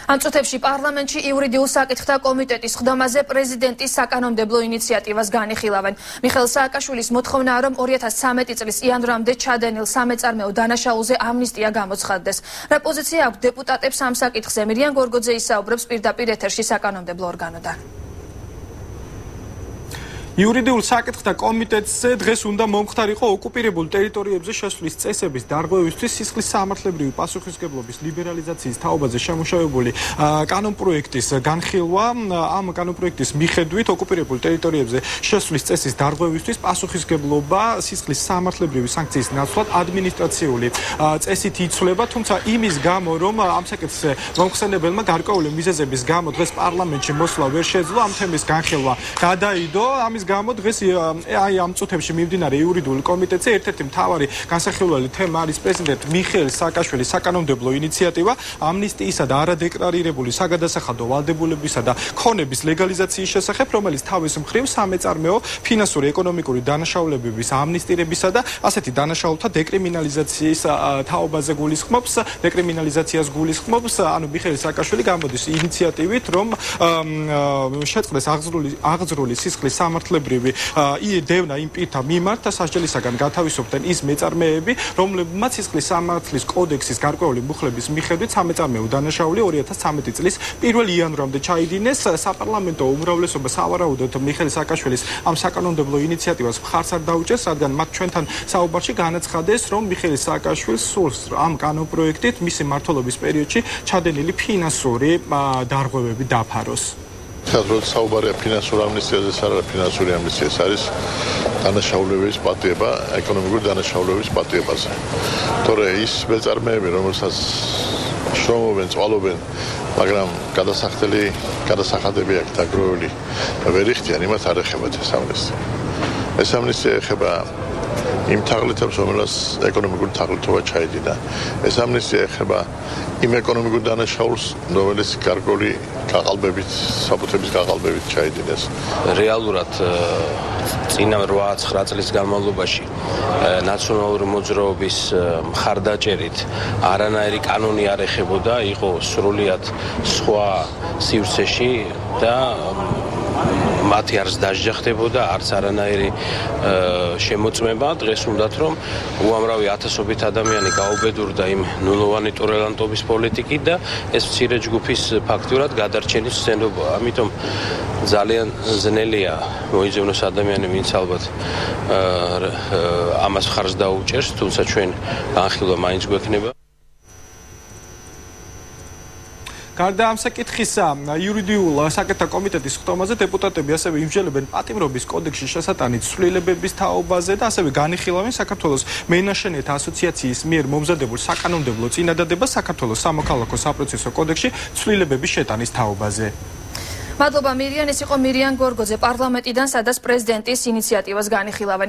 Ამ წუთებში პარლამენტში იურიდიულ საკითხთა კომიტეტის ხდომაზე პრეზიდენტის საკანონმდებლო ინიციატივას განიხილავენ. მიხეილ სააკაშვილის მოთხოვნაა, რომ 2013 წლის იანვრამდე ჩადენილ სამეწარმეო დანაშაულზე ამნისტია გამოცხადდეს. რა პოზიცია აქვს დეპუტატებს ამ საკითხზე? მირიან გორგოძე ისაუბრებს პირდაპირ ეთერში საკანონმდებლო ორგანოდან. იურიდიულ საკითხთა კომიტეტზე დღეს უნდა მომხდარიყო ოკუპირებულ ტერიტორიებზე შესვლის წესების დარღვევისთვის სისხლის სამართლებრივი პასუხისმგებლობის ლიბერალიზაციის თაობაზე შემუშავებული კანონპროექტის განხილვა. ამ კანონპროექტის მიხედვით ოკუპირებულ ტერიტორიებზე შესვლის წესის დარღვევისთვის პასუხისმგებლობა სისხლის სამართლებრივი სანქციის ნაცვლად ადმინისტრაციული წესით იცვლება, თუმცა იმის გამო, რომ ამ საკითხზე მომხსენებელმა გარკვეული მიზეზების გამო დღეს პარლამენტში მოსვლა ვერ შეძლო, ამ თემის განხილვა გადაიდო. ამის გამო დღეს ამ წუთებში მიმდინარე იურიდიულ კომიტეტზე ერთ-ერთი მთავარი განსახილველი თემა არის პრეზიდენტ მიხეილ სააკაშვილის საკანონმდებლო ინიციატივა ამნისტიისა და არადეკლარირებული საგადასახადო ვალდებულებისა და ქონების ლეგალიზაციის შესახებ, რომელიც თავის მხრივ სამეწარმეო, ფინანსური, ეკონომიკური დანაშაულებების ამნისტირებისა და ასეთი დანაშაულთა დეკრიმინალიზაციის თაობაზე გულისხმობს, დეკრიმინალიზაციას გულისხმობს. ანუ მიხეილ სააკაშვილი გამოდის ინიციატივით, რომ შეწყდეს აღძრული სისხლის სამართლებრივი დევნა იმ პირთა მიმართ სასჯელისაგან გათავისუფლდნენ ის მეწარმეები, რომლებმაც სისხლის სამართლის კოდექსის გარკვეული მუხლების მიხედვით სამეწარმეო დანაშაული 2013 წლის 1 იანვრამდე ჩაიდინეს. საპარლამენტო უმრავლესობა სავარაუდოდ მიხეილ სააკაშვილის ამ საკანონმდებლო ინიციატივას მხარს არ დაუჭერს, რადგან მათ ჩვენთან საუბარში განაცხადეს, რომ მიხეილ სააკაშვილს სურს ამ კანონპროექტით მისი მმართველობის პერიოდში ჩადენილი ფინანსური დარღვევები დაფაროს. Როცა საუბარია ფინანსურ ამნისტიაზე, ეს არა ფინანსური ამნისტია, ეს არის დანაშაულების პატიება, ეკონომიკური დანაშაულების პატიებაზე. თორე ის მეწარმეები, რომელსაც შრომობენ, წვალობენ, მაგრამ გადასახადები აქვს დაგროვილი და ვერ იხდიან, იმათ არ ეხებათ ეს ამნისტია. ეს ამნისტია ეხება იმ თაღლითებს, რომელსაც ეკონომიკური თაღლითობა ჩაიდინა. ეს ამნისტია ეხება იმ ეკონომიკურ დანაშაულს, რომელიც გარკვეული გაყალბებით, საბუთების გაყალბებით ჩაიდინეს. რეალურად წინა 8-9 წლის განმავლობაში ნაციონალური მოძრაობის მხარდაჭერით არანაირი კანონი არ ეხებოდა, იყო სრულიად სხვა სივრცეში და მათი არც დაჯახდებოდა, არც არანაირი შემოწმება. დღეს უნდათ, რომ უამრავი ათასობით ადამიანი გაუბედურდა იმ ნულოვანი ტოლერანტობის პოლიტიკით და ეს მცირე ჯგუფის ფაქტურად გადარჩენის სცენობაა. ამიტომ ძალიან ძნელია მოიძებნოს ადამიანი, ვინც ალბათ ამას მხარს დაუჭერს, თუმცა ჩვენ განხილვა მაინც გვექნება. გარდა ამ საკითხისა, იურიდიულ საკითხთა კომიტეტის ხდომაზე დეპუტატები ასევე იმსჯელებენ პატიმრობის კოდექსის შესატანით ცვლილებების თაობაზე და ასევე განიხილავენ საქართველოს მენაშენეთა ასოციაციის მიერ მომზადებულ საკანონმდებლო წინადადებას საქართველოს სამოქალაქო საპროცესო კოდექსში ცვლილებების შეტანის თაობაზე. მადლობა მირიან, ეს იყო მირიან გორგოძე პარლამენტიდან, სადაც პრეზიდენტის ინიციატივას განიხილავენ.